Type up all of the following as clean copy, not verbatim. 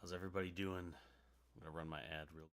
How's everybody doing? I'm gonna run my ad real.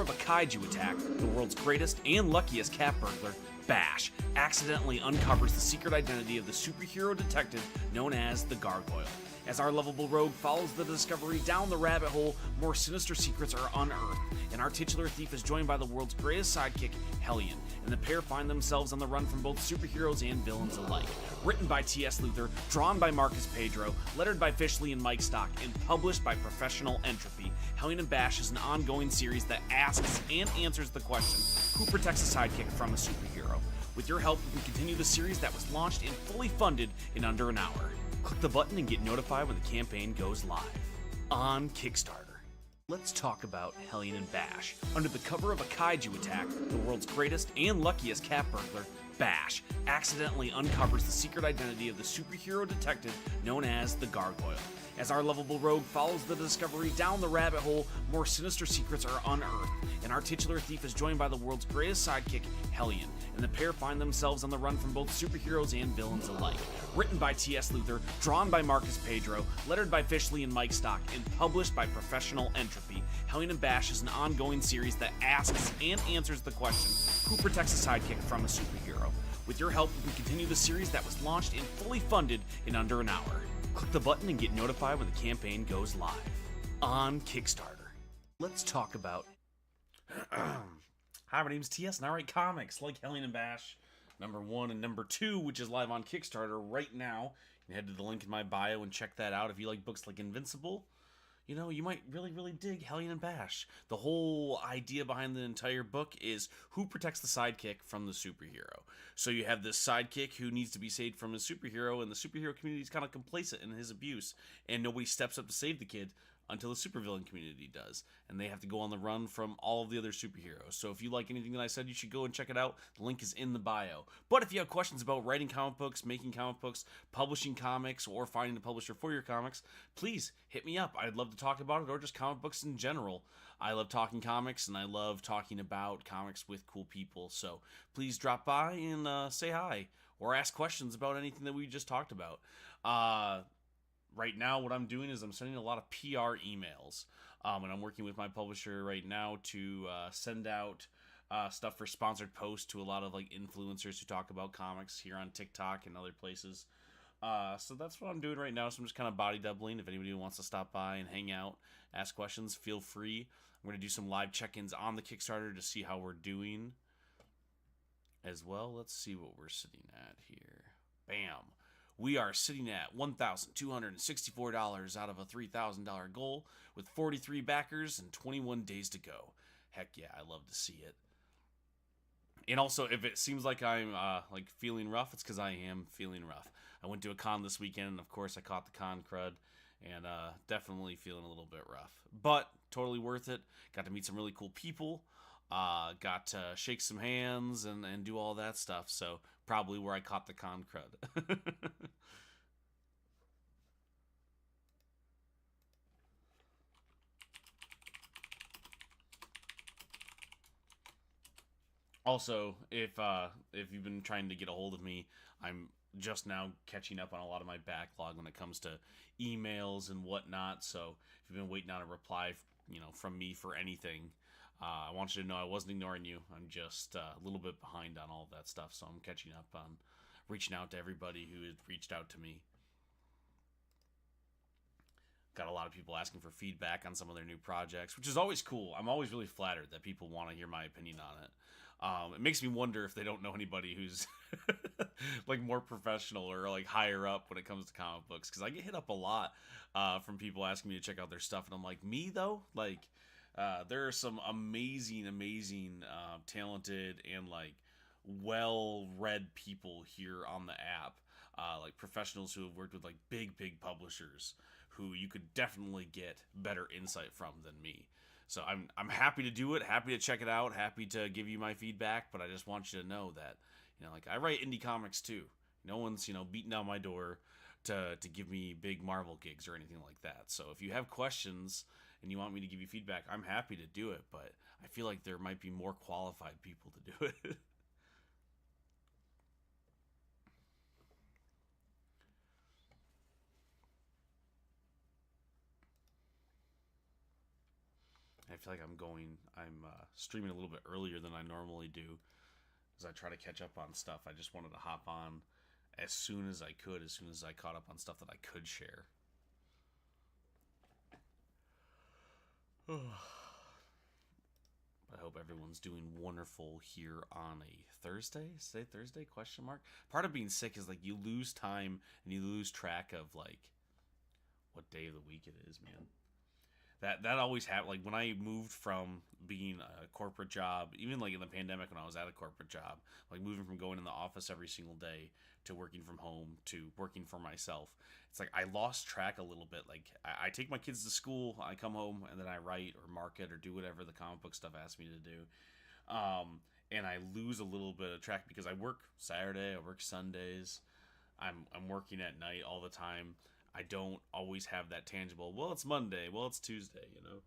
Of a kaiju attack, the world's greatest and luckiest cat burglar, Bash, accidentally uncovers the secret identity of the superhero detective known as the Gargoyle. As our lovable rogue follows the discovery down the rabbit hole, more sinister secrets are unearthed, and our titular thief is joined by the world's greatest sidekick, Hellion, and the pair find themselves on the run from both superheroes and villains alike. Written by T.S. Luther, drawn by Marcus Pedro, lettered by Fishley and Mike Stock, and published by Professional Entropy, Hellion and Bash is an ongoing series that asks and answers the question, who protects a sidekick from a superhero? With your help, we can continue the series that was launched and fully funded in under an hour. Click the button and get notified when the campaign goes live. On Kickstarter. Let's talk about Hellion and Bash. Under the cover of a kaiju attack, the world's greatest and luckiest cat burglar, Bash, accidentally uncovers the secret identity of the superhero detective known as the Gargoyle. As our lovable rogue follows the discovery down the rabbit hole, more sinister secrets are unearthed, and our titular thief is joined by the world's greatest sidekick, Hellion, and the pair find themselves on the run from both superheroes and villains alike. Written by T.S. Luther, drawn by Marcus Pedro, lettered by Fishley and Mike Stock, and published by Professional Entropy, Hellion and Bash is an ongoing series that asks and answers the question, who protects a sidekick from a superhero? With your help, we continue the series that was launched and fully funded in under an hour. Click the button and get notified when the campaign goes live. On Kickstarter. Let's talk about... Hi, my name's T.S. and I write comics like Hellion and Bash #1 and #2, which is live on Kickstarter right now. You can head to the link in my bio and check that out. If you like books like Invincible, you know, you might really dig Hellion and Bash. The whole idea behind the entire book is who protects the sidekick from the superhero. So you have this sidekick who needs to be saved from his superhero, and the superhero community is kind of complacent in his abuse, and nobody steps up to save the kid until the supervillain community does, and they have to go on the run from all of the other superheroes. So if you like anything that I said, you should go and check it out. The link is in the bio. But if you have questions about writing comic books, making comic books, publishing comics, or finding a publisher for your comics, please hit me up. I'd love to talk about it, or just comic books in general. I love talking comics, and I love talking about comics with cool people. So please drop by and say hi, or ask questions about anything that we just talked about. Right now, what I'm doing is I'm sending a lot of PR emails, and I'm working with my publisher right now to send out stuff for sponsored posts to a lot of like influencers who talk about comics here on TikTok and other places. So that's what I'm doing right now. So I'm just kind of body doubling. If anybody wants to stop by and hang out, ask questions, feel free. I'm going to do some live check-ins on the Kickstarter to see how we're doing as well. Let's see what we're sitting at here. Bam. We are sitting at $1,264 out of a $3,000 goal with 43 backers and 21 days to go. Heck yeah, I love to see it. And also, if it seems like I'm like feeling rough, it's because I am feeling rough. I went to a con this weekend, and of course I caught the con crud, and definitely feeling a little bit rough. But totally worth it. Got to meet some really cool people. Got to shake some hands and do all that stuff. So probably where I caught the con crud. Also, if you've been trying to get a hold of me, I'm just now catching up on a lot of my backlog when it comes to emails and whatnot. So if you've been waiting on a reply, from me for anything, I want you to know I wasn't ignoring you. I'm just a little bit behind on all of that stuff, so I'm catching up on reaching out to everybody who had reached out to me. Got a lot of people asking for feedback on some of their new projects, which is always cool. I'm always really flattered that people want to hear my opinion on it. It makes me wonder if they don't know anybody who's like more professional or like higher up when it comes to comic books, because I get hit up a lot from people asking me to check out their stuff, and I'm like, me though? Like, there are some amazing, talented, and like well-read people here on the app, like professionals who have worked with like big publishers who you could definitely get better insight from than me. So I'm happy to do it, happy to check it out, happy to give you my feedback, but I just want you to know that, like I write indie comics too. No one's, beating down my door to give me big Marvel gigs or anything like that. So if you have questions and you want me to give you feedback, I'm happy to do it, but I feel like there might be more qualified people to do it. I feel like I'm streaming a little bit earlier than I normally do, as I try to catch up on stuff. I just wanted to hop on as soon as I could, as soon as I caught up on stuff that I could share. I hope everyone's doing wonderful here on a Thursday. Say Thursday? Question mark. Part of being sick is like you lose time and you lose track of like what day of the week it is, man. That always happened. Like when I moved from being a corporate job, even like in the pandemic when I was at a corporate job, like moving from going in the office every single day to working from home to working for myself, it's like I lost track a little bit. Like I take my kids to school, I come home, and then I write or market or do whatever the comic book stuff asks me to do. And I lose a little bit of track because I work Saturday, I work Sundays, I'm working at night all the time. I don't always have that tangible, well, it's Monday, well, it's Tuesday, you know?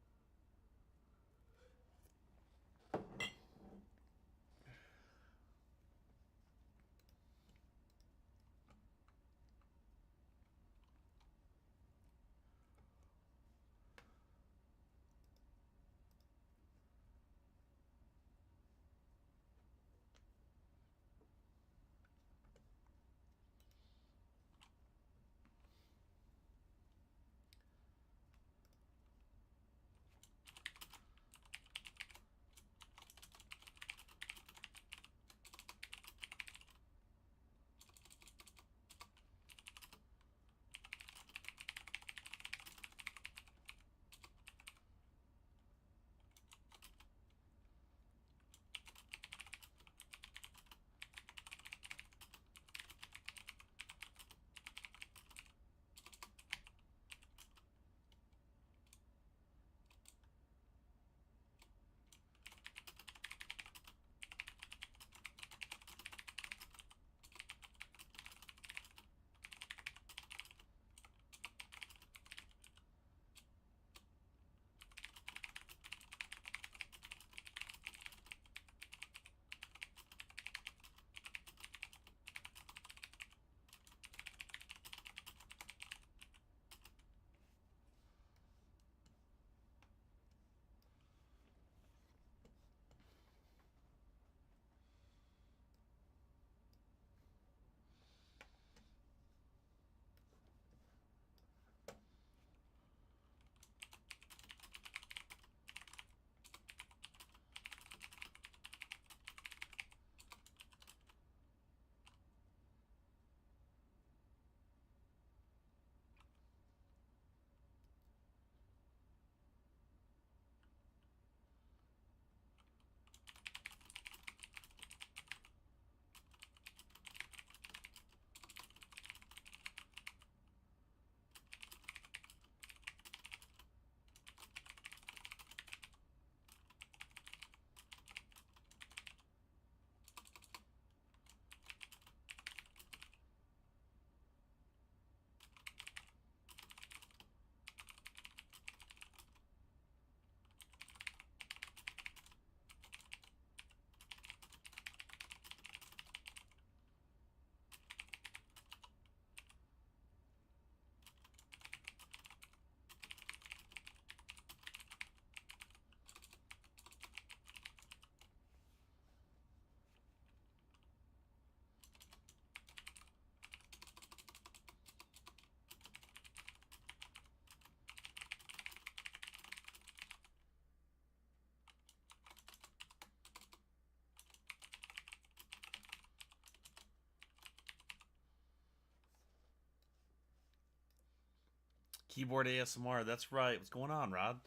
Keyboard ASMR. That's right. What's going on, Rod?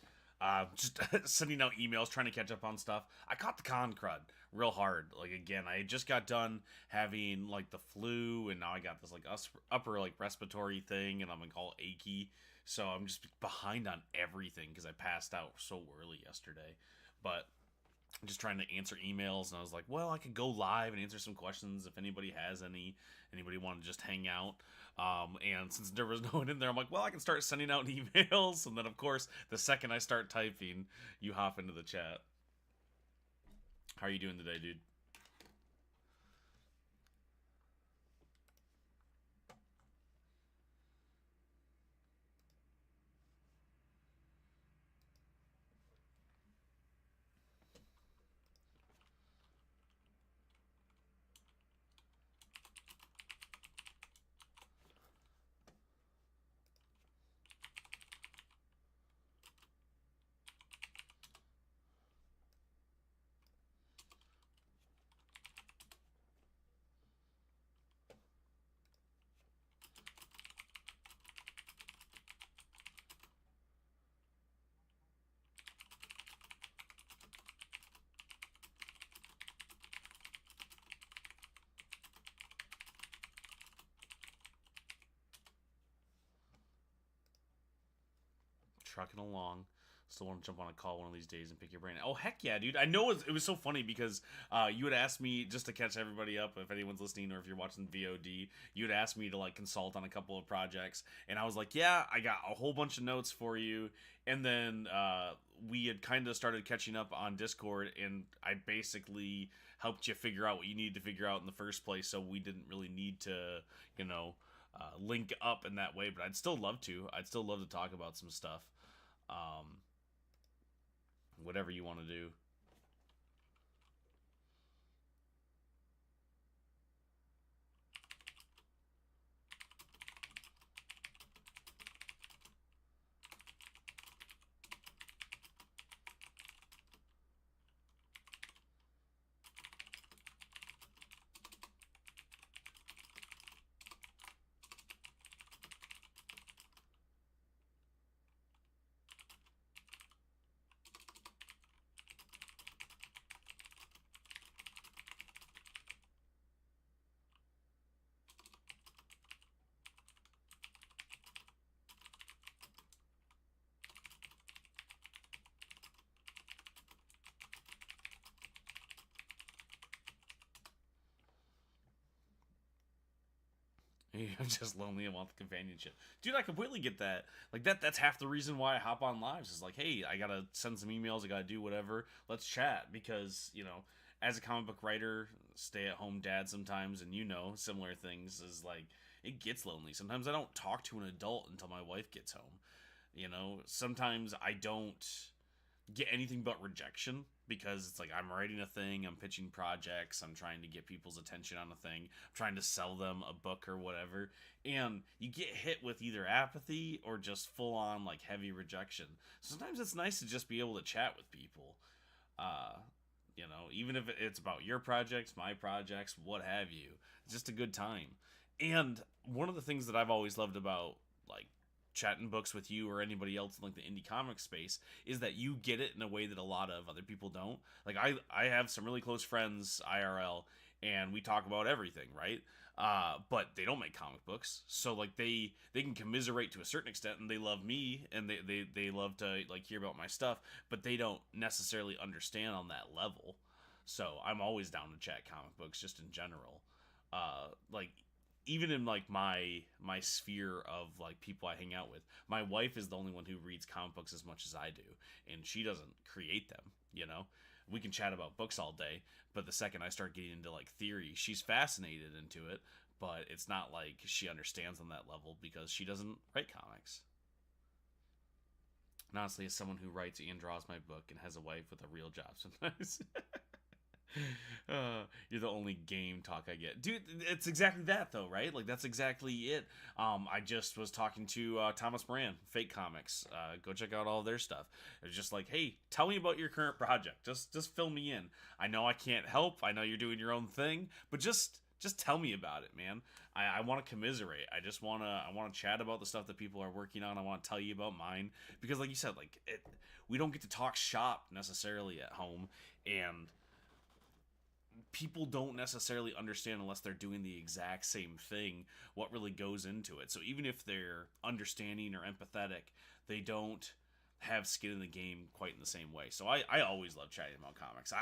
Just sending out emails, trying to catch up on stuff. I caught the con crud real hard. Like again, I just got done having like the flu, and now I got this like upper like respiratory thing, and I'm like all achy. So I'm just behind on everything because I passed out so early yesterday. But I'm just trying to answer emails, and I was like, well, I could go live and answer some questions if anybody has anybody want to just hang out. And since there was no one in there, I'm like, well, I can start sending out emails. And then, of course, the second I start typing, you hop into the chat. How are you doing today, dude? trucking along. Still want to jump on a call one of these days and pick your brain. Oh, heck yeah, dude. I know it was so funny because you had asked me, just to catch everybody up, if anyone's listening or if you're watching VOD, you had asked me to like consult on a couple of projects. And I was like, yeah, I got a whole bunch of notes for you. And then we had kind of started catching up on Discord, and I basically helped you figure out what you needed to figure out in the first place, so we didn't really need to, link up in that way. But I'd still love to. I'd still love to talk about some stuff. Whatever you want to do. I'm just lonely and want the companionship. Dude, I completely get that. Like, that's half the reason why I hop on lives. Is like, hey, I gotta send some emails, I gotta do whatever. Let's chat. Because, as a comic book writer, stay-at-home dad sometimes, and similar things, is like, it gets lonely. Sometimes I don't talk to an adult until my wife gets home. Sometimes I don't get anything but rejection, because it's like I'm writing a thing, I'm pitching projects, I'm trying to get people's attention on a thing, I'm trying to sell them a book or whatever, and you get hit with either apathy or just full on like heavy rejection. Sometimes it's nice to just be able to chat with people, even if it's about your projects, my projects, what have you. It's just a good time. And one of the things that I've always loved about like chatting books with you or anybody else in like the indie comic space is that you get it in a way that a lot of other people don't. Like I have some really close friends IRL, and we talk about everything, right? But they don't make comic books, so like they can commiserate to a certain extent, and they love me, and they love to like hear about my stuff, but they don't necessarily understand on that level. So I'm always down to chat comic books just in general. Like even in like my sphere of like people I hang out with, my wife is the only one who reads comic books as much as I do, and she doesn't create them. We can chat about books all day, but the second I start getting into like theory, she's fascinated into it, but it's not like she understands on that level because she doesn't write comics. And honestly, as someone who writes and draws my book and has a wife with a real job sometimes, you're the only game talk I get, dude. It's exactly that though, right? Like that's exactly it. I just was talking to Thomas Moran, Fake Comics. Go check out all of their stuff. It's just like, hey, tell me about your current project. Just fill me in. I know I can't help. I know you're doing your own thing, but just tell me about it, man. I want to commiserate. I want to chat about the stuff that people are working on. I want to tell you about mine because, like you said, we don't get to talk shop necessarily at home, and people don't necessarily understand unless they're doing the exact same thing what really goes into it. So even if they're understanding or empathetic, they don't have skin in the game quite in the same way. So I always love chatting about comics.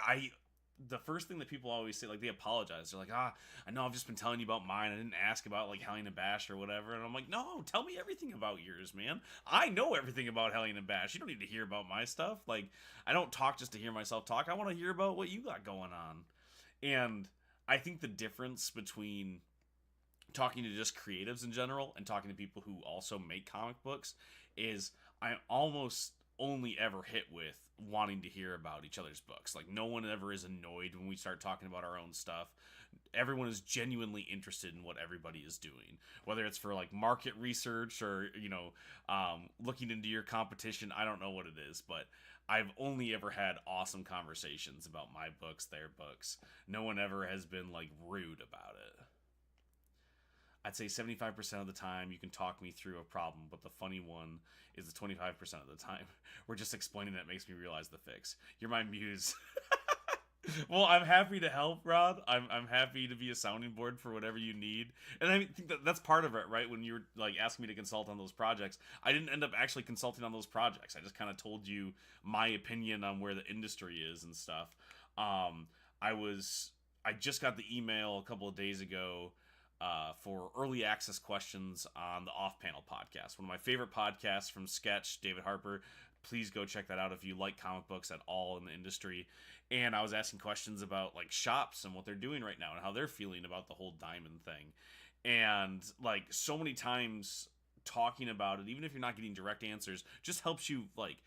The first thing that people always say, like, they apologize. They're like, I know I've just been telling you about mine. I didn't ask about, like, Hellion and Bash or whatever. And I'm like, no, tell me everything about yours, man. I know everything about Hellion and Bash. You don't need to hear about my stuff. Like, I don't talk just to hear myself talk. I want to hear about what you got going on. And I think the difference between talking to just creatives in general and talking to people who also make comic books is I almost only ever hit with wanting to hear about each other's books. Like, no one ever is annoyed when we start talking about our own stuff. Everyone is genuinely interested in what everybody is doing, whether it's for like market research or looking into your competition. I don't know what it is, but I've only ever had awesome conversations about my books, their books. No one ever has been like rude about it. I'd say 75% of the time you can talk me through a problem, but the funny one is the 25% of the time. We're just explaining that makes me realize the fix. You're my muse. Well, I'm happy to help, Rod. I'm happy to be a sounding board for whatever you need. And I think that's part of it, right? When you were like asking me to consult on those projects, I didn't end up actually consulting on those projects. I just kind of told you my opinion on where the industry is and stuff. Um, I just got the email a couple of days ago for early access questions on the Off Panel podcast, one of my favorite podcasts from Sketch, David Harper. Please go check that out if you like comic books at all in the industry. And I was asking questions about like shops and what they're doing right now and how they're feeling about the whole diamond thing. And like so many times talking about it, even if you're not getting direct answers, just helps you like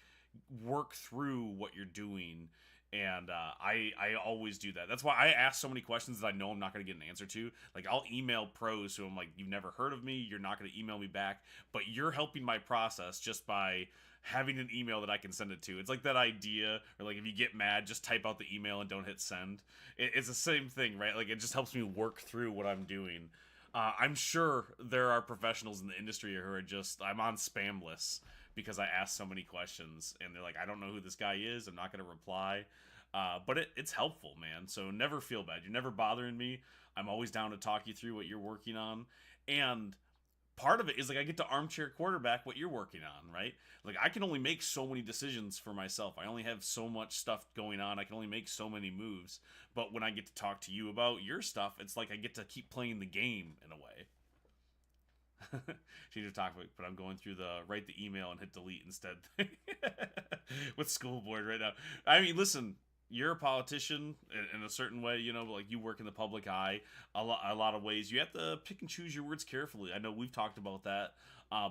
work through what you're doing. And I always do that. That's why I ask so many questions that I know I'm not going to get an answer to. Like I'll email pros who I'm like, you've never heard of me, you're not going to email me back, but you're helping my process just by having an email that I can send it to. It's like that idea, or like if you get mad, just type out the email and don't hit send. It's the same thing, right? Like it just helps me work through what I'm doing. I'm sure there are professionals in the industry who are just, I'm on spam lists because I ask so many questions and they're like, I don't know who this guy is, I'm not going to reply. But it's helpful, man. So never feel bad. You're never bothering me. I'm always down to talk you through what you're working on. And part of it is like I get to armchair quarterback what you're working on, right? Like I can only make so many decisions for myself. I only have so much stuff going on. I can only make so many moves. But when I get to talk to you about your stuff, it's like I get to keep playing the game in a way. She just talked about, but I'm going through the write the email and hit delete instead with school board right now. I mean, listen, you're a politician in a certain way, you know, like you work in the public eye a lot of ways. You have to pick and choose your words carefully. I know we've talked about that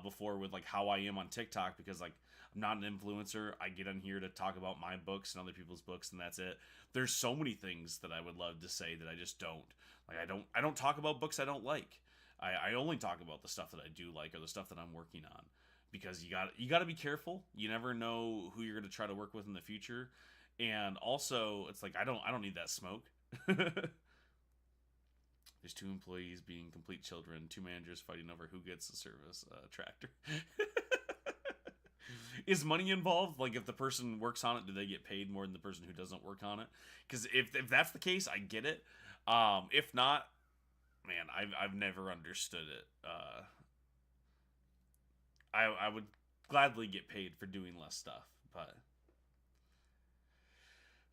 before with like how I am on TikTok, because like I'm not an influencer. I get on here to talk about my books and other people's books, and that's it. There's so many things that I would love to say that I just don't. Like I don't talk about books I don't like. I only talk about the stuff that I do like, or the stuff that I'm working on, because you got to be careful. You never know who you're going to try to work with in the future. And also, it's like I don't need that smoke. There's 2 employees being complete children, 2 managers fighting over who gets the service tractor. Is money involved? Like if the person works on it, do they get paid more than the person who doesn't work on it? Because if that's the case, I get it. If not, man, I've never understood it. I would gladly get paid for doing less stuff, but.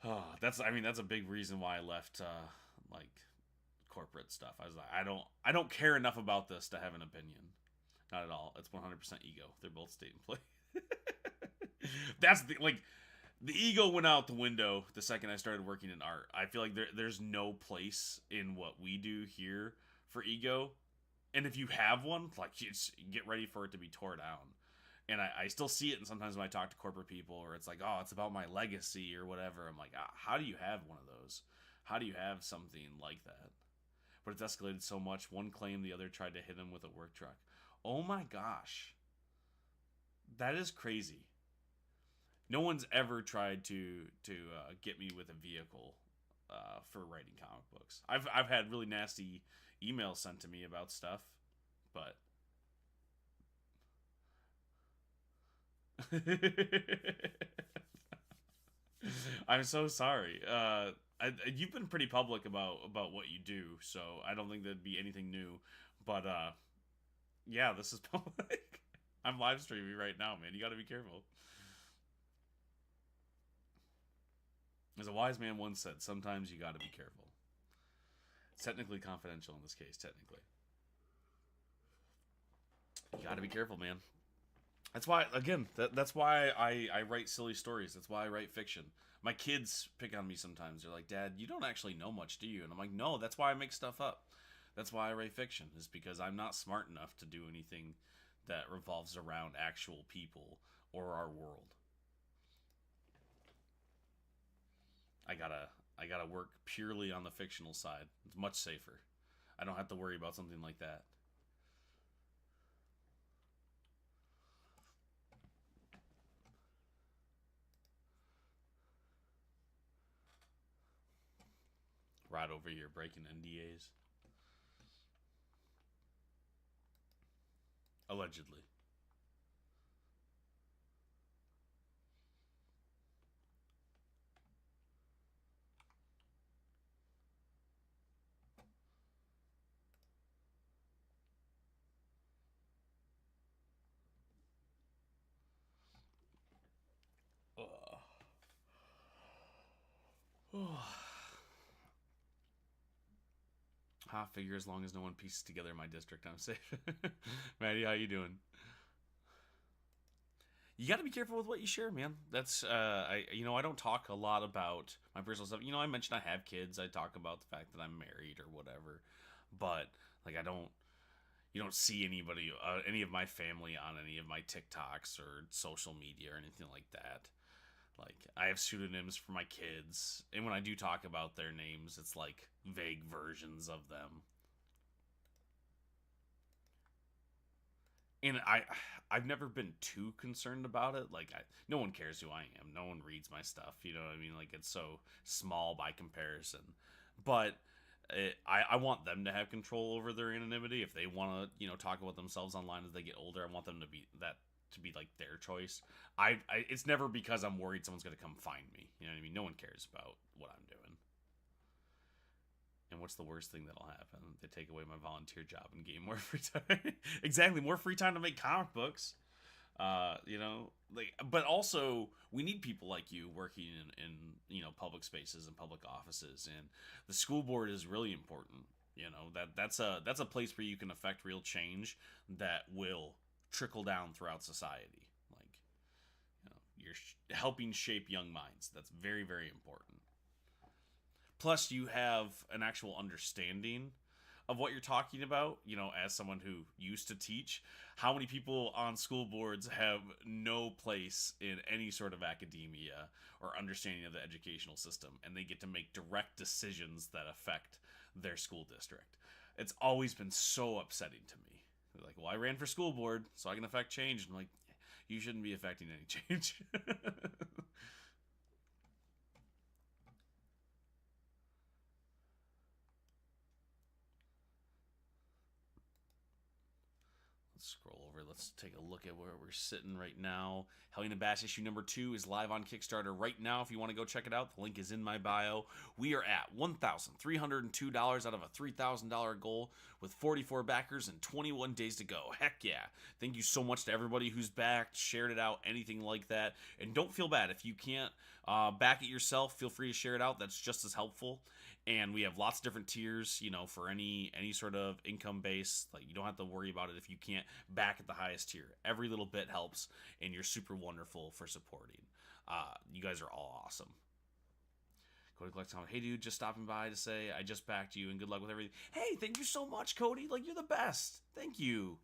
Oh, that's a big reason why I left like corporate stuff. I was like, I don't care enough about this to have an opinion. Not at all. It's 100% ego. They're both state employees. That's the ego went out the window the second I started working in art. I feel like there's no place in what we do here for ego. And if you have one, like get ready for it to be tore down. And I still see it, and sometimes when I talk to corporate people, or it's like, oh, it's about my legacy or whatever, I'm like, how do you have one of those? How do you have something like that? But it's escalated so much. One claimed the other tried to hit him with a work truck. Oh my gosh. That is crazy. No one's ever tried to get me with a vehicle for writing comic books. I've had really nasty emails sent to me about stuff, but... I'm so sorry. You've been pretty public about what you do, so I don't think there'd be anything new. But yeah, this is public. I'm live streaming right now, man. You got to be careful. As a wise man once said, sometimes you got to be careful. It's technically confidential in this case, technically. You got to be careful, man. That's why, again, that's why I write silly stories. That's why I write fiction. My kids pick on me sometimes. They're like, Dad, you don't actually know much, do you? And I'm like, no, that's why I make stuff up. That's why I write fiction, is because I'm not smart enough to do anything that revolves around actual people or our world. I gotta work purely on the fictional side. It's much safer. I don't have to worry about something like that. Right over here breaking NDAs. Allegedly. Ha, figure as long as no one pieces together my district, I'm safe. Maddie, how you doing? You got to be careful with what you share, man. That's I don't talk a lot about my personal stuff. I mentioned I have kids. I talk about the fact that I'm married or whatever, but like I don't you don't see anybody, any of my family on any of my TikToks or social media or anything like that. Like I have pseudonyms for my kids, and when I do talk about their names, it's like vague versions of them. And I've never been too concerned about it. Like no one cares who I am. No one reads my stuff. You know what I mean? Like it's so small by comparison. But I want them to have control over their anonymity. If they want to, talk about themselves online as they get older, I want them to be that to be like their choice. It's never because I'm worried someone's gonna come find me. You know what I mean? No one cares about what I'm doing. And what's the worst thing that'll happen? They take away my volunteer job and gain more free time. Exactly, more free time to make comic books. But also we need people like you working in public spaces and public offices, and the school board is really important. That's a place where you can affect real change that will trickle down throughout society. Like, you're helping shape young minds. That's very, very important. Plus, you have an actual understanding of what you're talking about, as someone who used to teach. How many people on school boards have no place in any sort of academia or understanding of the educational system, and they get to make direct decisions that affect their school district? It's always been so upsetting to me. They're like, well, I ran for school board, so I can affect change. And I'm like, you shouldn't be affecting any change. Let's scroll over. Let's take a look at where we're sitting right now. Hellion and Bash issue number 2 is live on Kickstarter right now. If you want to go check it out, the link is in my bio. We are at $1,302 out of a $3,000 goal with 44 backers and 21 days to go. Heck yeah. Thank you so much to everybody who's backed, shared it out, anything like that. And don't feel bad. If you can't back it yourself, feel free to share it out. That's just as helpful. And we have lots of different tiers, for any sort of income base. Like, you don't have to worry about it if you can't back at the highest tier. Every little bit helps, and you're super wonderful for supporting. You guys are all awesome. Cody collects comment. Hey, dude, just stopping by to say I just backed you and good luck with everything. Hey, thank you so much, Cody. Like, you're the best. Thank you.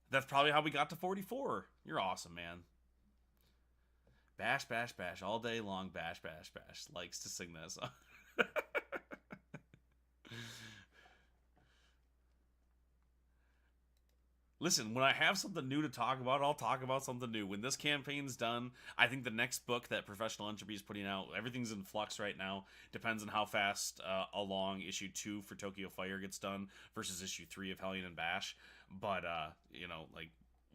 That's probably how we got to 44. You're awesome, man. Bash, bash, bash. All day long, bash, bash, bash. Likes to sing that song. Listen, when I have something new to talk about, I'll talk about something new. When this campaign's done, I think the next book that Professional Entropy is putting out, everything's in flux right now. Depends on how fast along issue 2 for Tokyo Fire gets done versus issue 3 of Hellion and Bash. But, like,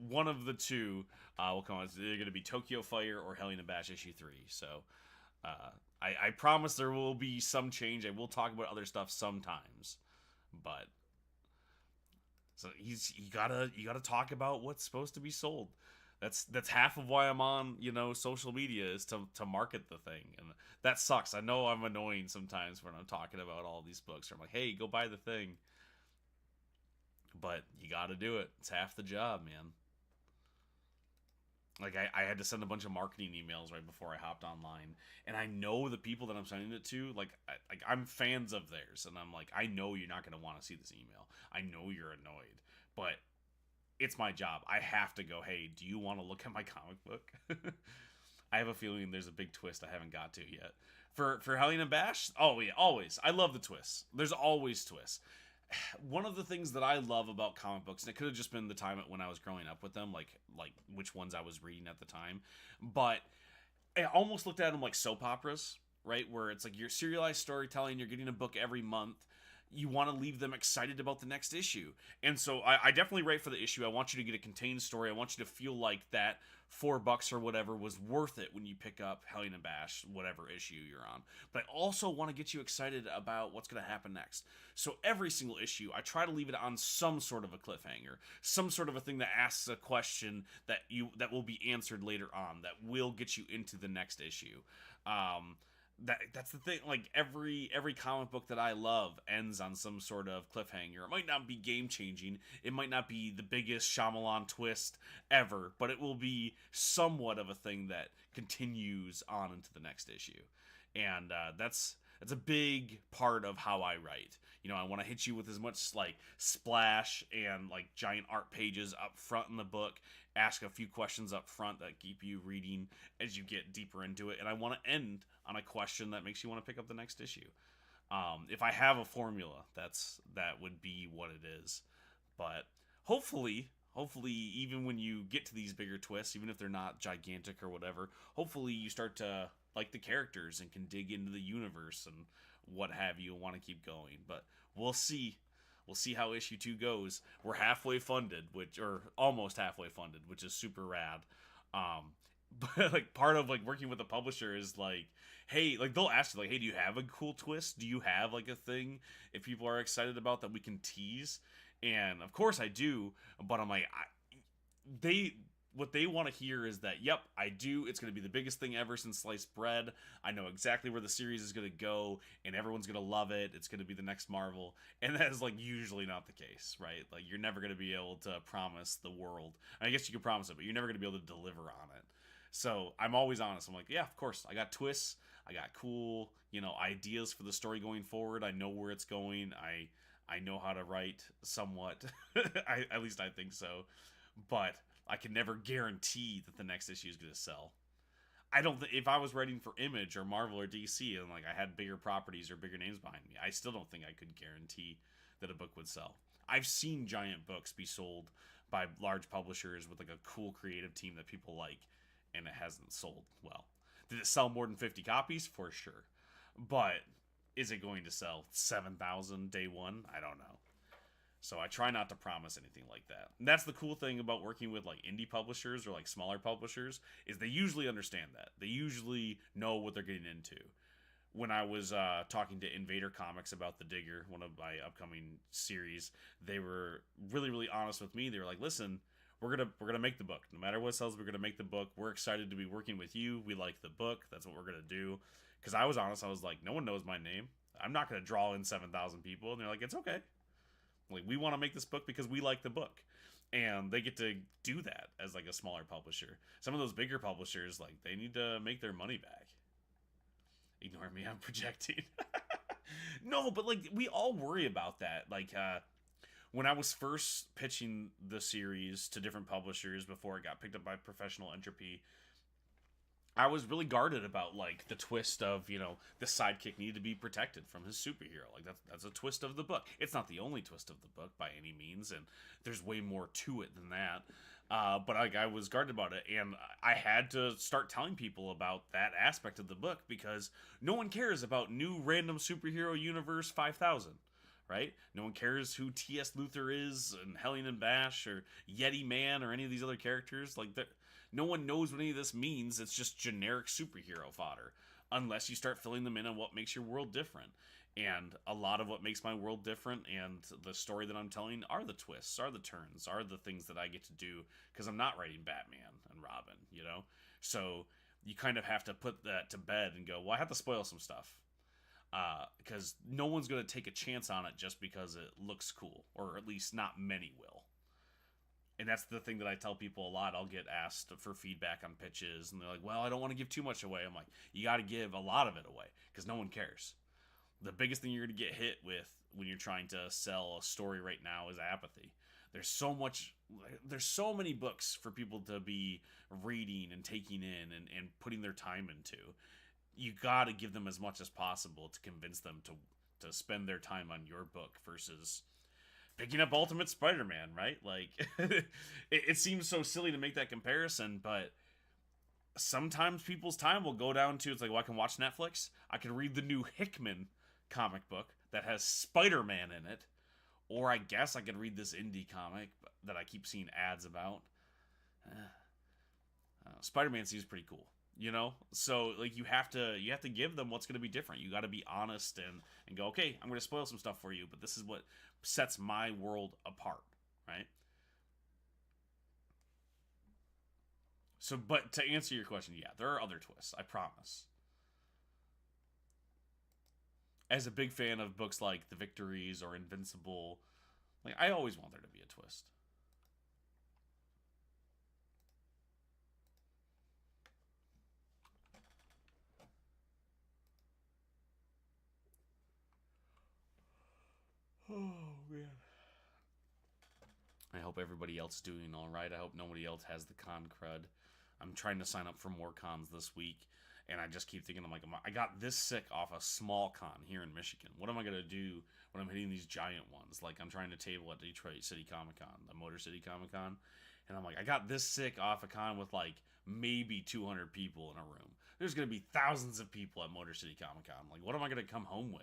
one of the two will come out. It's either going to be Tokyo Fire or Hellion and Bash issue 3. So, I promise there will be some change. I will talk about other stuff sometimes. But... so you gotta talk about what's supposed to be sold. That's half of why I'm on social media, is to market the thing, and that sucks. I know I'm annoying sometimes when I'm talking about all these books. I'm like, hey, go buy the thing, but you gotta do it. It's half the job, man. Like I had to send a bunch of marketing emails right before I hopped online, and I know the people that I'm sending it to. I'm fans of theirs, and I'm like, I know you're not gonna want to see this email. I know you're annoyed, but it's my job. I have to go. Hey, do you want to look at my comic book? I have a feeling there's a big twist I haven't got to yet. For Hellion and Bash, oh yeah, always. I love the twists. There's always twists. One of the things that I love about comic books, and it could have just been the time when I was growing up with them, like which ones I was reading at the time, but I almost looked at them like soap operas, right? Where it's like your serialized storytelling, you're getting a book every month. You want to leave them excited about the next issue. And so I definitely write for the issue. I want you to get a contained story. I want you to feel like that $4 or whatever was worth it when you pick up Hellion and Bash, whatever issue you're on. But I also want to get you excited about what's going to happen next. So every single issue, I try to leave it on some sort of a cliffhanger, some sort of a thing that asks a question that will be answered later on, that will get you into the next issue. That's the thing. Like every comic book that I love ends on some sort of cliffhanger. It might not be game changing. It might not be the biggest Shyamalan twist ever, but it will be somewhat of a thing that continues on into the next issue. And that's a big part of how I write. You know, I want to hit you with as much like splash and like giant art pages up front in the book, ask a few questions up front that keep you reading as you get deeper into it, and I want to end on a question that makes you want to pick up the next issue. If I have a formula, that would be what it is. But hopefully, even when you get to these bigger twists, even if they're not gigantic or whatever, hopefully you start to like the characters and can dig into the universe and what have you and want to keep going. But we'll see. We'll see how issue 2 goes. We're halfway funded, or almost halfway funded, which is super rad. But like part of like working with a publisher is like, hey, like they'll ask you like, hey, do you have a cool twist? Do you have like a thing if people are excited about that we can tease? And of course I do, but I'm like, they what they want to hear is that, yep, I do. It's going to be the biggest thing ever since sliced bread. I know exactly where the series is going to go, and everyone's going to love it. It's going to be the next Marvel. And that is, like, usually not the case, right? Like, you're never going to be able to promise the world. I guess you can promise it, but you're never going to be able to deliver on it. So I'm always honest. I'm like, yeah, of course. I got twists. I got cool, ideas for the story going forward. I know where it's going. I know how to write somewhat. At least I think so. But I can never guarantee that the next issue is going to sell. I don't think if I was writing for Image or Marvel or DC and like I had bigger properties or bigger names behind me, I still don't think I could guarantee that a book would sell. I've seen giant books be sold by large publishers with like a cool creative team that people like, and it hasn't sold well. Did it sell more than 50 copies? For sure. But is it going to sell 7,000 day one? I don't know. So I try not to promise anything like that. And that's the cool thing about working with like indie publishers or like smaller publishers is they usually understand that. They usually know what they're getting into. When I was talking to Invader Comics about The Digger, one of my upcoming series, they were really, really honest with me. They were like, listen, we're gonna make the book. No matter what sells, we're gonna make the book. We're excited to be working with you. We like the book. That's what we're gonna do. Because I was honest, I was like, no one knows my name. I'm not gonna draw in 7,000 people. And they're like, it's okay. Like, we want to make this book because we like the book. And they get to do that as, like, a smaller publisher. Some of those bigger publishers, like, they need to make their money back. Ignore me, I'm projecting. No, but, like, we all worry about that. Like, when I was first pitching the series to different publishers before it got picked up by Professional Entropy, I was really guarded about like the twist of the sidekick needed to be protected from his superhero. Like that's a twist of the book. It's not the only twist of the book by any means, and there's way more to it than that. But like I was guarded about it, and I had to start telling people about that aspect of the book because no one cares about new random superhero universe 5000. Right? No one cares who T.S. Luther is and Hellion and Bash or Yeti Man or any of these other characters. Like no one knows what any of this means. It's just generic superhero fodder. Unless you start filling them in on what makes your world different. And a lot of what makes my world different and the story that I'm telling are the twists, are the turns, are the things that I get to do. Because I'm not writing Batman and Robin, So you kind of have to put that to bed and go, well, I have to spoil some stuff. Because no one's going to take a chance on it just because it looks cool. Or at least not many will. And that's the thing that I tell people a lot. I'll get asked for feedback on pitches, and they're like, well, I don't want to give too much away. I'm like, you got to give a lot of it away, because no one cares. The biggest thing you're going to get hit with when you're trying to sell a story right now is apathy. There's so many books for people to be reading and taking in and putting their time into. You got to give them as much as possible to convince them to spend their time on your book versus picking up Ultimate Spider-Man, right? Like, it seems so silly to make that comparison, but sometimes people's time will go down to, it's like, well, I can watch Netflix, I can read the new Hickman comic book that has Spider-Man in it, or I guess I could read this indie comic that I keep seeing ads about. Spider-Man seems pretty cool. So like you have to give them what's going to be different. You got to be honest and go, okay, I'm going to spoil some stuff for you, but this is what sets my world apart, right? So, but to answer your question, yeah, there are other twists, I promise. as a big fan of books like The Victories or Invincible, like, I always want there to be a twist. Oh, man. I hope everybody else is doing all right. I hope nobody else has the con crud. I'm trying to sign up for more cons this week, and I just keep thinking, I'm like, I got this sick off a small con here in Michigan. What am I going to do when I'm hitting these giant ones? Like, I'm trying to table at Detroit City Comic Con, the Motor City Comic Con, and I'm like, I got this sick off a con with, like, maybe 200 people in a room. There's going to be thousands of people at Motor City Comic Con. Like, what am I going to come home with?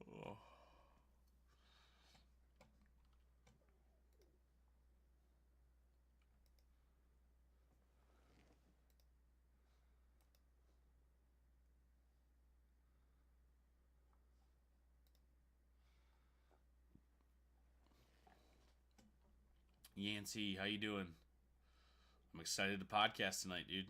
Oh. Yancey, how you doing? I'm excited to podcast tonight, dude.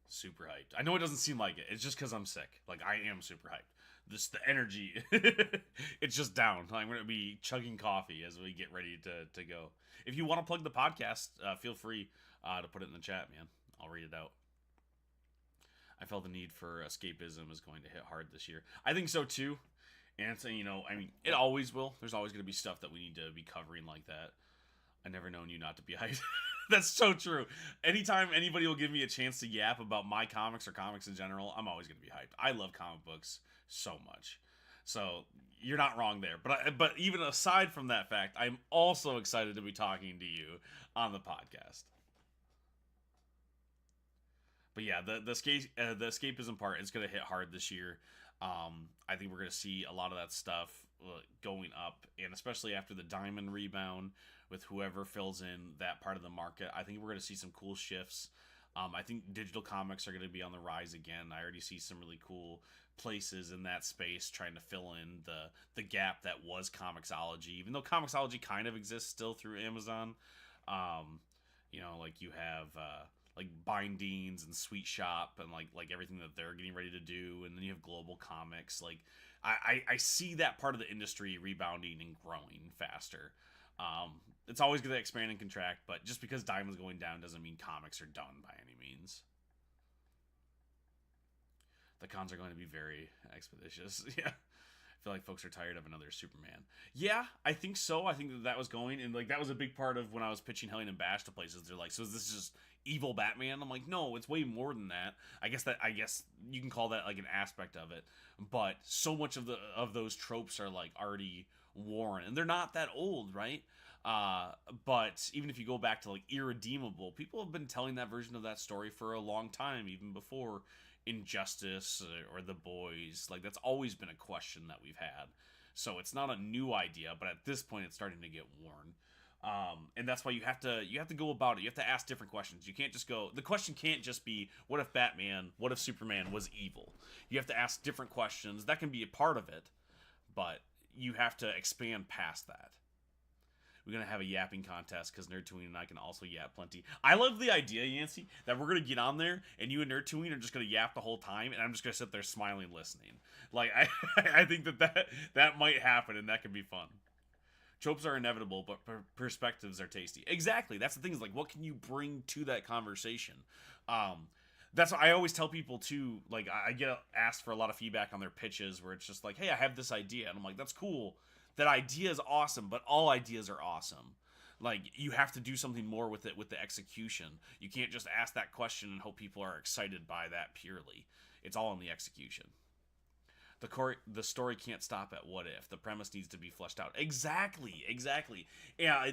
Super hyped. I know it doesn't seem like it. It's just because I'm sick. Like, I am super hyped. The energy, it's just down. I'm going to be chugging coffee as we get ready to go. If you want to plug the podcast, feel free to put it in the chat, man. I'll read it out. I felt the need for escapism is going to hit hard this year. I think so too. And so, I mean, it always will. There's always going to be stuff that we need to be covering like that. I never known you not to be hyped. That's so true. Anytime anybody will give me a chance to yap about my comics or comics in general, I'm always going to be hyped. I love comic books so much. So you're not wrong there. But even aside from that fact, I'm also excited to be talking to you on the podcast. But yeah, the escapism part is going to hit hard this year. I think we're going to see a lot of that stuff going up, and especially after the diamond rebound with whoever fills in that part of the market, I think we're going to see some cool shifts. I think digital comics are going to be on the rise again. I already see some really cool places in that space trying to fill in the gap that was Comixology, even though Comixology kind of exists still through Amazon. Like you have like Bindings and Sweet Shop and like everything that they're getting ready to do, and then you have Global Comics. Like I see that part of the industry rebounding and growing faster. It's always going to expand and contract, but just because Diamond's going down doesn't mean comics are done by any means. The cons are going to be very expeditious. Yeah. I feel like folks are tired of another Superman. Yeah, I think so. I think that was going, and like that was a big part of when I was pitching Hellion and Bash to places. They're like, "So is this just evil Batman?" I'm like, "No, it's way more than that." I guess you can call that like an aspect of it, but so much of those tropes are like already worn, and they're not that old, right? But even if you go back to like Irredeemable, people have been telling that version of that story for a long time, even before Injustice or The Boys. Like that's always been a question that we've had, so it's not a new idea, but at this point it's starting to get worn. And that's why you have to go about it. You have to ask different questions. You can't just go, the question can't just be what if Batman, what if Superman was evil. You have to ask different questions. That can be a part of it, but you have to expand past that. We're going to have a yapping contest because Nerd and I can also yap plenty. I love the idea, Yancey, that we're going to get on there and you and Nerd are just going to yap the whole time, and I'm just going to sit there smiling, listening. Like, I think that might happen, and that could be fun. Tropes are inevitable, but perspectives are tasty. Exactly. That's the thing, is like, what can you bring to that conversation? That's what I always tell people too. Like, I get asked for a lot of feedback on their pitches where it's just like, hey, I have this idea. And I'm like, that's cool. That idea is awesome, but all ideas are awesome. Like, you have to do something more with it, with the execution. You can't just ask that question and hope people are excited by that purely. It's all in the execution. The story can't stop at what if. The premise needs to be fleshed out. Exactly. Yeah,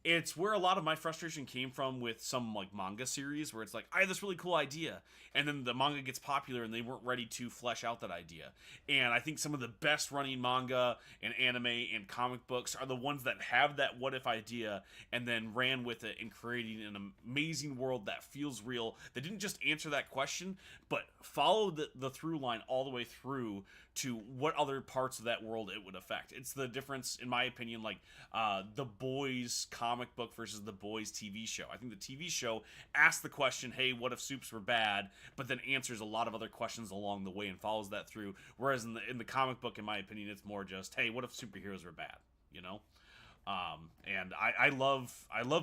It's where a lot of my frustration came from with some like manga series where it's like I have this really cool idea and then the manga gets popular and they weren't ready to flesh out that idea. And I think some of the best running manga and anime and comic books are the ones that have that what if idea and then ran with it and creating an amazing world that feels real, that didn't just answer that question but follow the through line all the way through to what other parts of that world it would affect. It's the difference, in my opinion, like the Boys comic book versus the Boys TV show. I think the TV show asks the question, hey, what if soups were bad, but then answers a lot of other questions along the way and follows that through. Whereas in the comic book, in my opinion, it's more just, hey, what if superheroes were bad, you know? And I love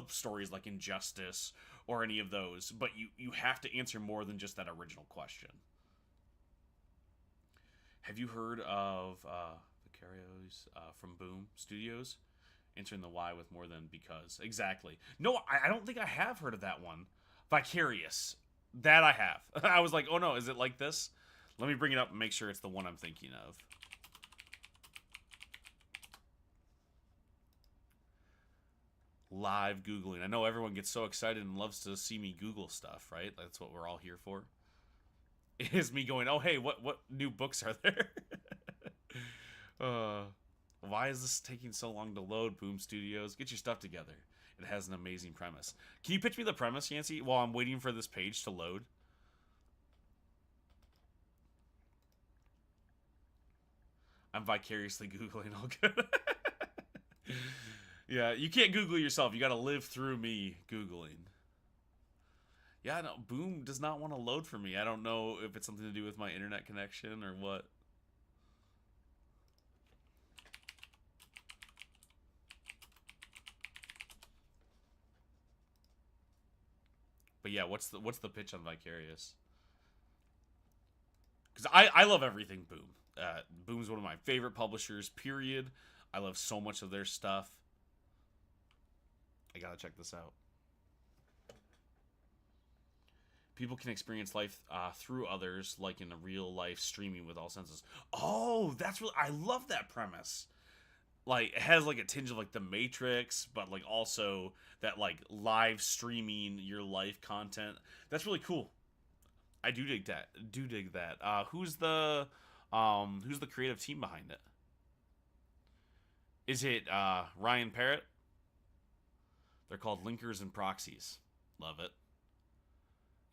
stories like Injustice or any of those, but you have to answer more than just that original question. Have you heard of Vicarios from Boom Studios? Entering the why with more than because. Exactly. No, I don't think I have heard of that one. Vicarious. That I have. I was like, oh no, is it like this? Let me bring it up and make sure it's the one I'm thinking of. Live Googling. I know everyone gets so excited and loves to see me Google stuff, right? That's what we're all here for. Is me going, oh, hey, what new books are there? Why is this taking so long to load, Boom Studios? Get your stuff together. It has an amazing premise. Can you pitch me the premise, Yancey, while I'm waiting for this page to load? I'm vicariously Googling. All good. Yeah, you can't Google yourself. You gotta live through me Googling. Yeah, no, Boom does not want to load for me. I don't know if it's something to do with my internet connection or what. But yeah, what's the pitch on Vicarious? Because I love everything Boom. Boom's one of my favorite publishers, period. I love so much of their stuff. I gotta check this out. People can experience life through others, like in a real life streaming with all senses. Oh, that's really, I love that premise. Like, it has like a tinge of like the Matrix, but like also that like live streaming your life content. That's really cool. I do dig that. Who's the creative team behind it? Is it Ryan Parrott? They're called Linkers and Proxies. Love it.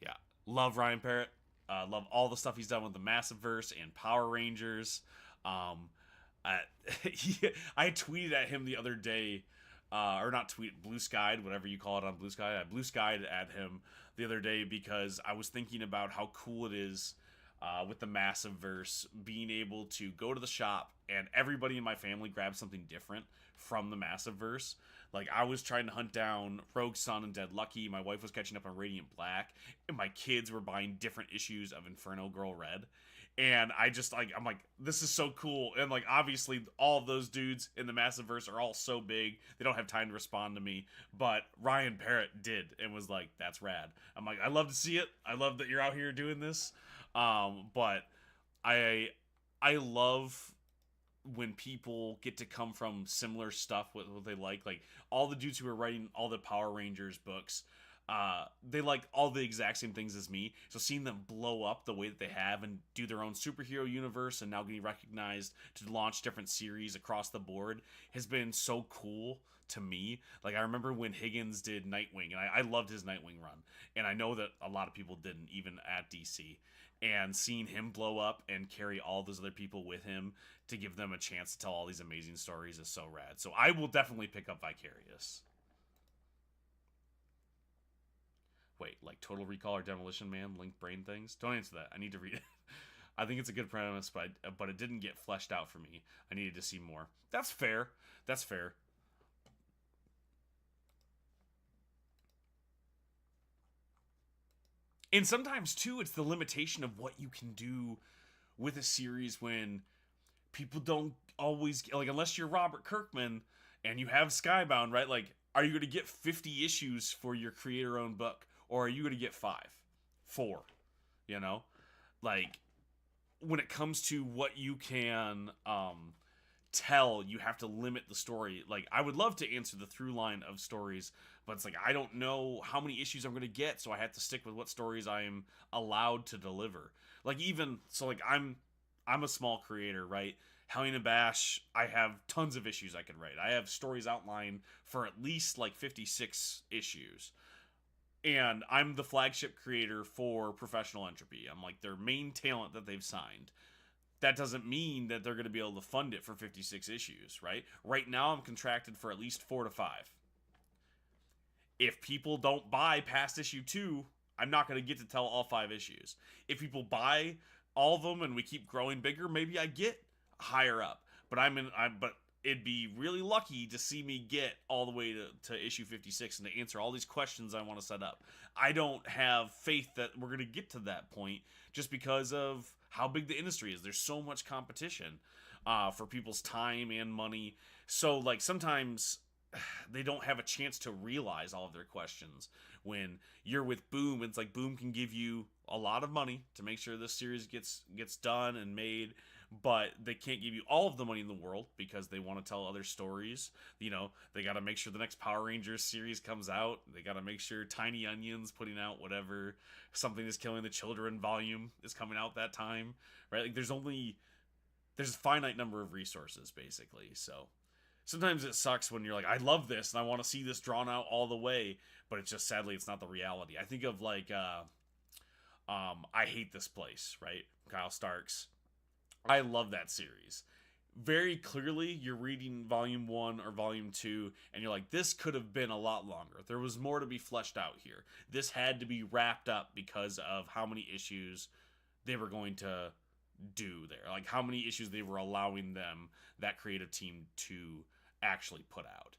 Yeah, love Ryan Parrott. Love all the stuff he's done with the Massiveverse and Power Rangers. I, I tweeted at him the other day, or not tweet, blue skied, whatever you call it on Blue Sky. I blue skied at him the other day because I was thinking about how cool it is with the Massiveverse being able to go to the shop and everybody in my family grab something different from the Massiveverse. Like, I was trying to hunt down Rogue Sun and Dead Lucky. My wife was catching up on Radiant Black. And my kids were buying different issues of Inferno Girl Red. And I just, like, I'm like, this is so cool. And, like, obviously, all of those dudes in the Massiveverse are all so big. They don't have time to respond to me. But Ryan Parrott did and was like, that's rad. I'm like, I love to see it. I love that you're out here doing this. But I love when people get to come from similar stuff with what they like all the dudes who are writing all the Power Rangers books, they like all the exact same things as me. So seeing them blow up the way that they have and do their own superhero universe and now getting recognized to launch different series across the board has been so cool to me. Like, I remember when Higgins did Nightwing, and I loved his Nightwing run, and I know that a lot of people didn't, even at DC. And seeing him blow up and carry all those other people with him to give them a chance to tell all these amazing stories is so rad. So I will definitely pick up Vicarious. Wait, like Total Recall or Demolition Man, linked brain things? Don't answer that. I need to read it. I think it's a good premise, but it didn't get fleshed out for me. I needed to see more. That's fair. That's fair. And sometimes, too, it's the limitation of what you can do with a series when people don't always, like, unless you're Robert Kirkman and you have Skybound, right? Like, are you going to get 50 issues for your creator-owned book? Or are you going to get 5? 4? You know? Like, when it comes to what you can tell, you have to limit the story. Like, I would love to answer the through line of stories, but it's like I don't know how many issues I'm going to get, so I have to stick with what stories I am allowed to deliver. Like, even so, like I'm a small creator, right? Hellion and Bash, I have tons of issues I can write. I have stories outlined for at least like 56 issues. And I'm the flagship creator for Professional Entropy. I'm like their main talent that they've signed. That doesn't mean that they're going to be able to fund it for 56 issues, right? Right now, I'm contracted for at least 4 to 5. If people don't buy past issue 2, I'm not going to get to tell all 5 issues. If people buy all of them and we keep growing bigger, maybe I get higher up. But it'd be really lucky to see me get all the way to issue 56 and to answer all these questions I want to set up. I don't have faith that we're going to get to that point just because of how big the industry is. There's so much competition for people's time and money. So, like, sometimes they don't have a chance to realize all of their questions. When you're with Boom, it's like Boom can give you a lot of money to make sure this series gets done and made, but they can't give you all of the money in the world because they want to tell other stories. You know, they got to make sure the next Power Rangers series comes out. They got to make sure Tiny Onions putting out whatever Something Is Killing the Children volume is coming out that time, right? Like, there's a finite number of resources, basically. So sometimes it sucks when you're like, I love this and I want to see this drawn out all the way, but it's just, sadly, it's not the reality. I think of like I Hate This Place, right? Kyle Starks. I love that series. Very clearly, you're reading volume 1 or volume 2, and you're like, this could have been a lot longer. There was more to be fleshed out here. This had to be wrapped up because of how many issues they were going to do there. Like, how many issues they were allowing them, that creative team, to actually put out.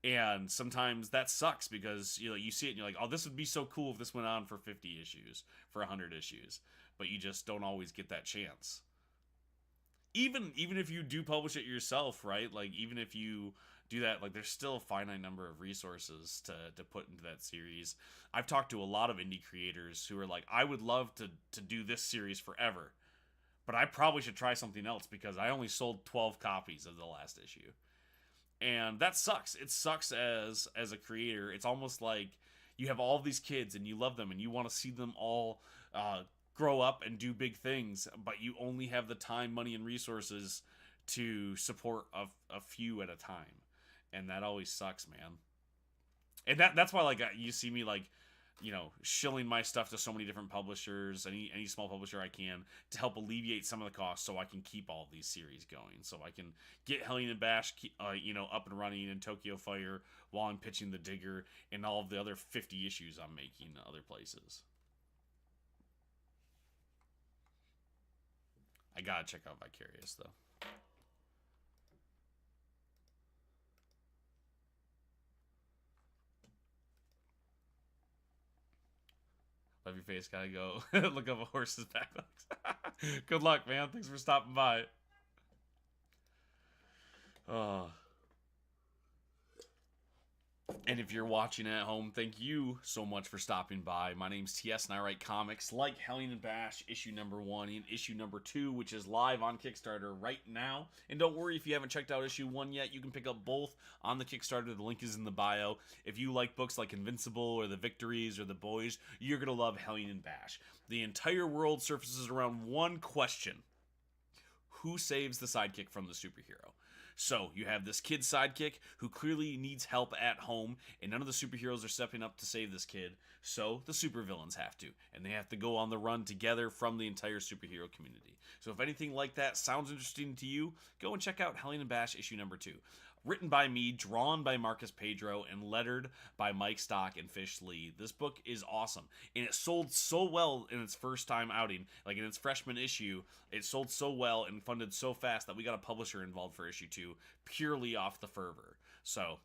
And sometimes that sucks because you see it and you're like, oh, this would be so cool if this went on for 50 issues, for 100 issues. But you just don't always get that chance. Even if you do publish it yourself, right? Like, even if you do that, like, there's still a finite number of resources to put into that series. I've talked to a lot of indie creators who are like, I would love to do this series forever, but I probably should try something else because I only sold 12 copies of the last issue. And that sucks. It sucks as a creator. It's almost like you have all these kids and you love them and you want to see them all grow up and do big things, but you only have the time, money, and resources to support a few at a time. And that always sucks, man. And that's why, like, you see me, like, shilling my stuff to so many different publishers, any small publisher I can, to help alleviate some of the costs so I can keep all of these series going. So I can get Hellion and Bash, up and running, and Tokyo Fire while I'm pitching The Digger and all of the other 50 issues I'm making in other places. I gotta check out Vicarious, though. Love your face, gotta go look up a horse's back legs. Good luck, man. Thanks for stopping by. Oh. And if you're watching at home, thank you so much for stopping by. My name's T.S. and I write comics like Hellion and Bash, issue number 1 and issue number 2, which is live on Kickstarter right now. And don't worry, if you haven't checked out issue 1 yet, you can pick up both on the Kickstarter. The link is in the bio. If you like books like Invincible or The Victories or The Boys, you're going to love Hellion and Bash. The entire world surfaces around one question: who saves the sidekick from the superhero? So, you have this kid sidekick who clearly needs help at home, and none of the superheroes are stepping up to save this kid, so the supervillains have to, and they have to go on the run together from the entire superhero community. So if anything like that sounds interesting to you, go and check out Hellion and Bash issue number 2. Written by me, drawn by Marcus Pedro, and lettered by Mike Stock and Fish Lee. This book is awesome, and it sold so well in its first time outing, like in its freshman issue. It sold so well and funded so fast that we got a publisher involved for issue 2, purely off the fervor. So,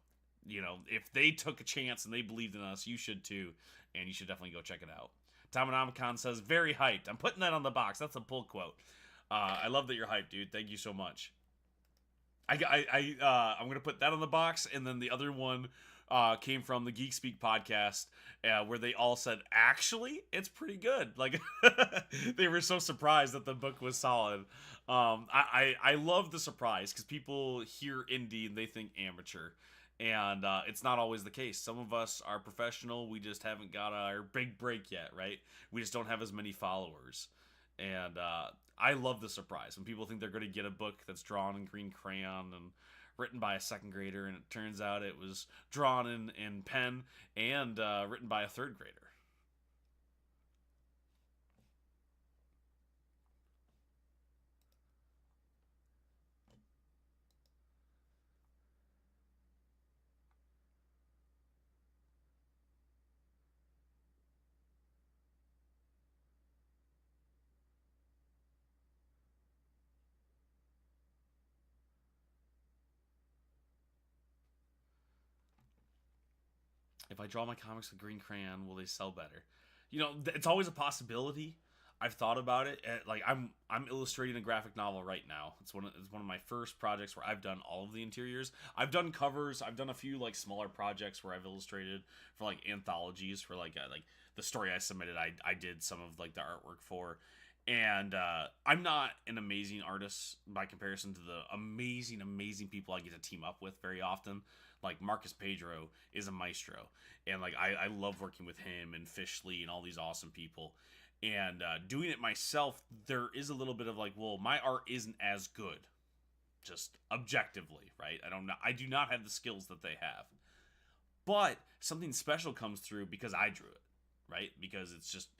if they took a chance and they believed in us, you should too, and you should definitely go check it out. Tomonomicon says, very hyped. I'm putting that on the box. That's a pull quote. I love that you're hyped, dude. Thank you so much. I'm gonna put that on the box, and then the other one came from the Geek Speak podcast, where they all said, actually, it's pretty good. Like, they were so surprised that the book was solid. I love the surprise, because people hear indie and they think amateur. And it's not always the case. Some of us are professional. We just haven't got our big break yet, right? We just don't have as many followers. And I love the surprise when people think they're going to get a book that's drawn in green crayon and written by a second grader, and it turns out it was drawn in pen and written by a third grader. If I draw my comics with green crayon, will they sell better? It's always a possibility. I've thought about it. Like, I'm illustrating a graphic novel right now. It's one of my first projects where I've done all of the interiors. I've done covers. I've done a few like smaller projects where I've illustrated for like anthologies for like the story I submitted. I did some of like the artwork for. And I'm not an amazing artist by comparison to the amazing people I get to team up with very often. Like Marcus Pedro is a maestro, and like I love working with him and Fish Lee and all these awesome people. And doing it myself, there is a little bit of like, well, my art isn't as good, just objectively, right? I do not have the skills that they have, but something special comes through because I drew it, right? Because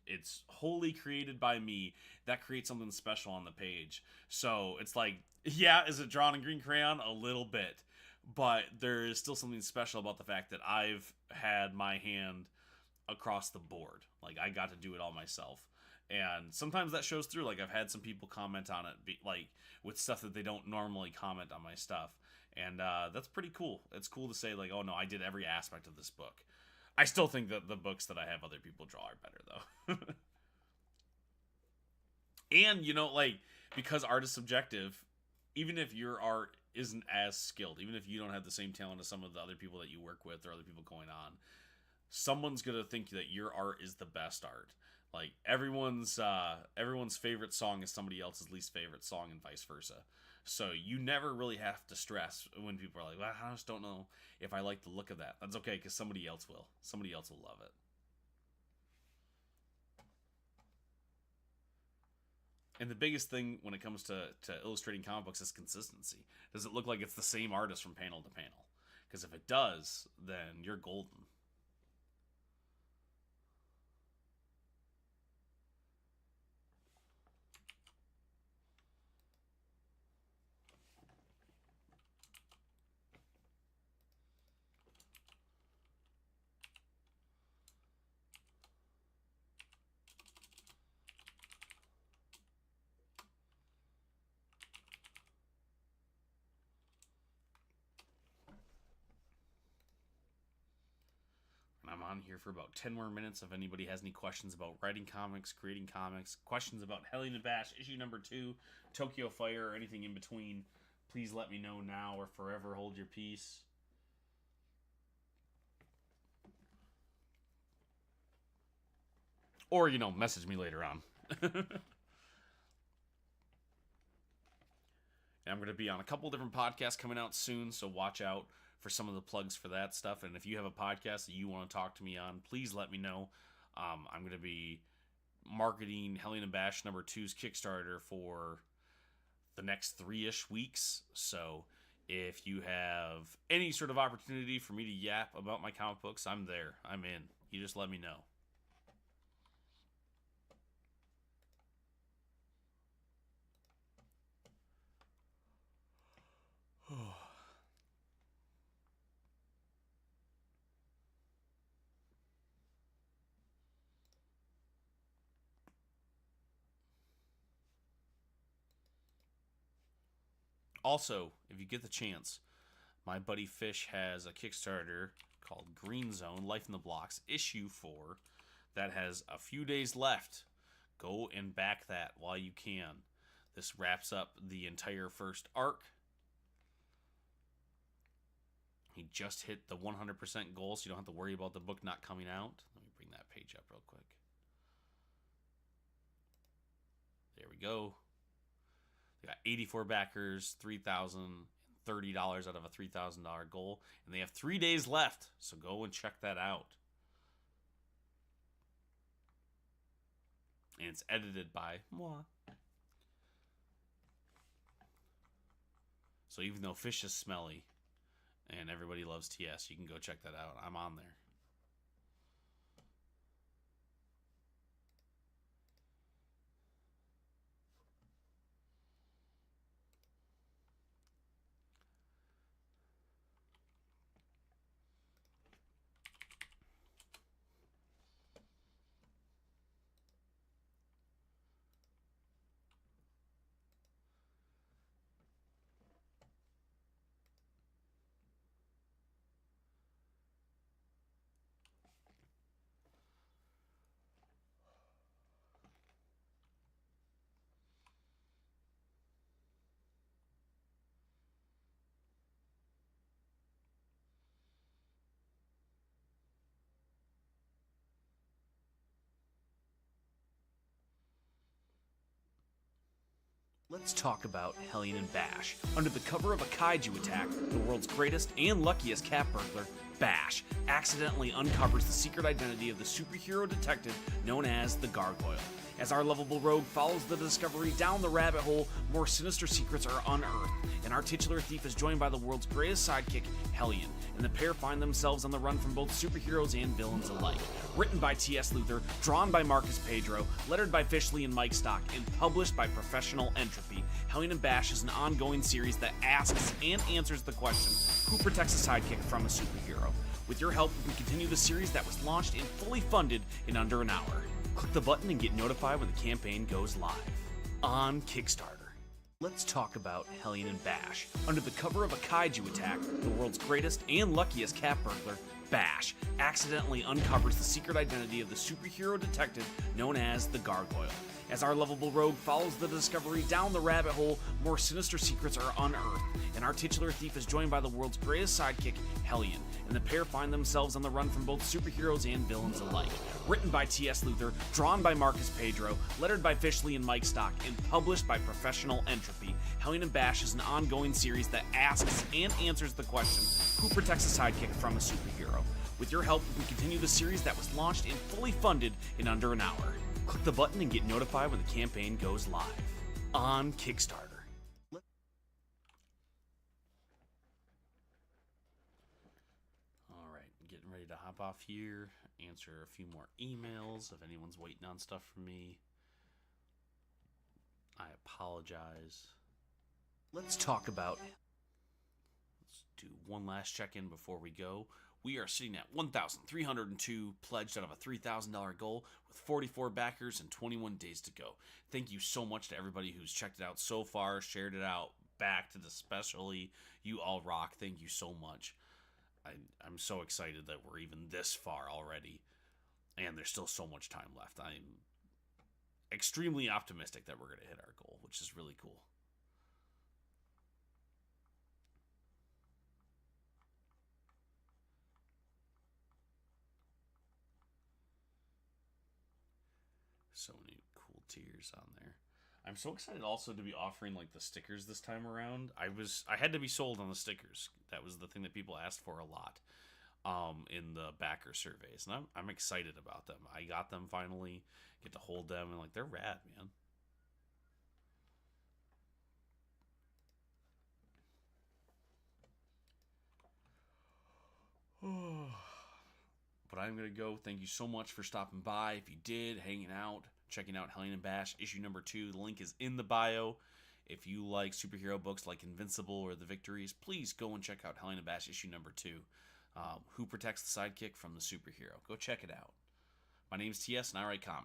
it's wholly created by me. That creates something special on the page. So it's like, yeah, is it drawn in green crayon? A little bit. But there is still something special about the fact that I've had my hand across the board. Like, I got to do it all myself. And sometimes that shows through. Like, I've had some people comment on it, like, with stuff that they don't normally comment on my stuff. And that's pretty cool. It's cool to say, like, oh, no, I did every aspect of this book. I still think that the books that I have other people draw are better, though. And, like, because art is subjective, even if your art isn't as skilled, even if you don't have the same talent as some of the other people that you work with or other people going on, someone's gonna think that your art is the best art. Like, everyone's favorite song is somebody else's least favorite song, and vice versa. So you never really have to stress when people are like, well, I just don't know if I like the look of that. That's okay, because somebody else will. Somebody else will love it. And the biggest thing when it comes to illustrating comic books is consistency. Does it look like it's the same artist from panel to panel? Because if it does, then you're golden. And I'm on here for about 10 more minutes. If anybody has any questions about writing comics, creating comics, questions about Hellion and Bash issue number 2, Tokyo Fire, or anything in between, please let me know now or forever hold your peace. Or, message me later on. I'm going to be on a couple different podcasts coming out soon, so watch out for some of the plugs for that stuff. And if you have a podcast that you want to talk to me on, please let me know. I'm going to be marketing Hellion and Bash number 2's Kickstarter for the next 3-ish weeks. So if you have any sort of opportunity for me to yap about my comic books, I'm there. I'm in. You just let me know. Also, if you get the chance, my buddy Fish has a Kickstarter called Green Zone Life in the Blocks issue 4 that has a few days left. Go and back that while you can. This wraps up the entire first arc. He just hit the 100% goal, so you don't have to worry about the book not coming out. Let me bring that page up real quick. There we go. They got 84 backers, $3,030 out of a $3,000 goal, and they have 3 days left, so go and check that out. And it's edited by moi. So even though fish is smelly and everybody loves TS, you can go check that out. I'm on there. Let's talk about Hellion and Bash. Under the cover of a kaiju attack, the world's greatest and luckiest cat burglar, Bash, accidentally uncovers the secret identity of the superhero detective known as the Gargoyle. As our lovable rogue follows the discovery down the rabbit hole, more sinister secrets are unearthed, and our titular thief is joined by the world's greatest sidekick, Hellion, and the pair find themselves on the run from both superheroes and villains alike. Written by T.S. Luther, drawn by Marcus Pedro, lettered by Fishley and Mike Stock, and published by Professional Entropy, Hellion and Bash is an ongoing series that asks and answers the question, who protects a sidekick from a superhero? With your help, we continue the series that was launched and fully funded in under an hour. Click the button and get notified when the campaign goes live. On Kickstarter. Let's talk about Hellion and Bash. Under the cover of a kaiju attack, the world's greatest and luckiest cat burglar, Bash, accidentally uncovers the secret identity of the superhero detective known as the Gargoyle. As our lovable rogue follows the discovery down the rabbit hole, more sinister secrets are unearthed, and our titular thief is joined by the world's greatest sidekick, Hellion, and the pair find themselves on the run from both superheroes and villains alike. Written by T.S. Luther, drawn by Marcus Pedro, lettered by Fishley and Mike Stock, and published by Professional Entropy, Hellion and Bash is an ongoing series that asks and answers the question, who protects a sidekick from a superhero? With your help, we continue the series that was launched and fully funded in under an hour. Click the button and get notified when the campaign goes live. On Kickstarter. Alright, getting ready to hop off here, answer a few more emails if anyone's waiting on stuff from me. I apologize. Let's talk about... Let's do one last check-in before we go. We are sitting at 1,302 pledged out of a $3,000 goal with 44 backers and 21 days to go. Thank you so much to everybody who's checked it out so far, shared it out, backed it especially. You all rock. Thank you so much. I'm so excited that we're even this far already, and there's still so much time left. I'm extremely optimistic that we're going to hit our goal, which is really cool. So many cool tiers on there. I'm so excited also to be offering like the stickers this time around. I had to be sold on the stickers. That was the thing that people asked for a lot in the backer surveys, and I'm excited about them. I got them finally, get to hold them, and like they're rad, man. But I'm going to go. Thank you so much for stopping by. If you did, hanging out, checking out Hellion and Bash, issue number 2. The link is in the bio. If you like superhero books like Invincible or The Victories, please go and check out Hellion and Bash, issue number 2. Who protects the sidekick from the superhero? Go check it out. My name's T.S. and I write comics.